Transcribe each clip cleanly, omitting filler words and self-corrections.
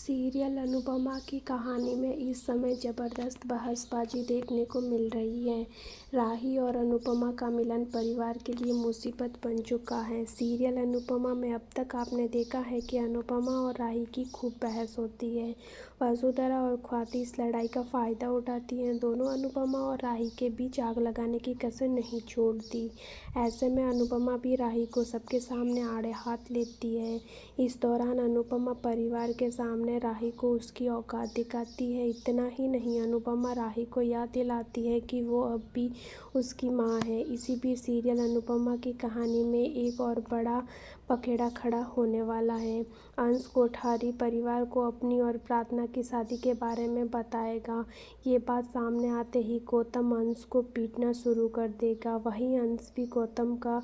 Serial Anupama की कहानी में इस समय जबरदस्त बहसबाजी देखने को मिल रही है। राही और अनुपमा का मिलन परिवार के लिए मुसीबत बन चुका है। सीरियल अनुपमा में अब तक आपने देखा है कि अनुपमा और राही की खूब बहस होती है। वसुंधरा और ख्वाति इस लड़ाई का फ़ायदा उठाती हैं। दोनों अनुपमा और राही के बीच आग लगाने की कसर नहीं छोड़ती। ऐसे में अनुपमा भी राही को सबके सामने आड़े हाथ लेती है। इस दौरान अनुपमा परिवार के सामने राही को उसकी औकात दिखाती है। इतना ही नहीं, अनुपमा राही को याद दिलाती है कि वो अब भी उसकी माँ है। इसी बीच सीरियल अनुपमा की कहानी में एक और बड़ा पखेड़ा खड़ा होने वाला है। अंश कोठारी परिवार को अपनी और प्रार्थना की शादी के बारे में बताएगा। ये बात सामने आते ही गौतम अंश को पीटना शुरू कर देगा। वहीं अंश भी गौतम का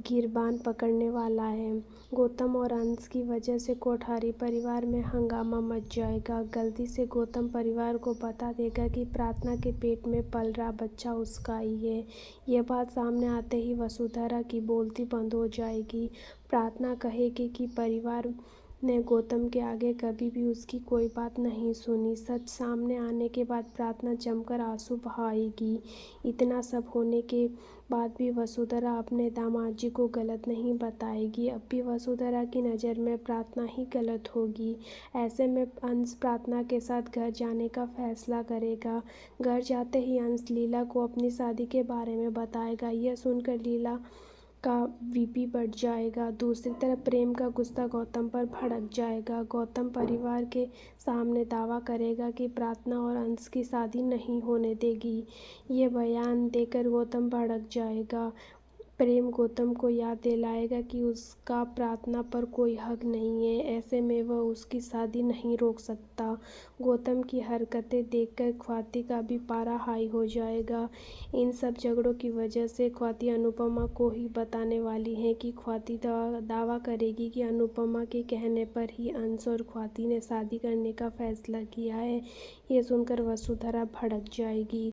गिरबान पकड़ने वाला है। गौतम और अंश की वजह से कोठारी परिवार में हंगामा मच जाएगा। गलती से गौतम परिवार को बता देगा कि प्रार्थना के पेट में पल रहा बच्चा उसका ही है। ये बात सामने आते ही वसुंधरा की बोलती बंद हो जाएगी। प्रार्थना कहेगी कि परिवार ने गौतम के आगे कभी भी उसकी कोई बात नहीं सुनी। सच सामने आने के बाद प्रार्थना जमकर आंसू बहाएगी। इतना सब होने के बाद भी वसुंधरा अपने दामाद जी को गलत नहीं बताएगी। अब भी वसुंधरा की नज़र में प्रार्थना ही गलत होगी। ऐसे में अंश प्रार्थना के साथ घर जाने का फैसला करेगा। घर जाते ही अंश लीला को अपनी शादी के बारे में बताएगा। यह सुनकर लीला का बीपी बढ़ जाएगा। दूसरी तरफ प्रेम का गुस्सा गौतम पर भड़क जाएगा। गौतम परिवार के सामने दावा करेगा कि प्रार्थना और अंश की शादी नहीं होने देगी। ये बयान देकर गौतम भड़क जाएगा। प्रेम गौतम को याद दिलाएगा कि उसका प्रार्थना पर कोई हक नहीं है। ऐसे में वह उसकी शादी नहीं रोक सकता। गौतम की हरकतें देखकर ख्वाति का भी पारा हाई हो जाएगा। इन सब झगड़ों की वजह से ख्वाति अनुपमा को ही बताने वाली है कि ख्वाति दावा करेगी कि अनुपमा के कहने पर ही अंश और ख्वाति ने शादी करने का फैसला किया है। ये सुनकर वसुंधरा भड़क जाएगी।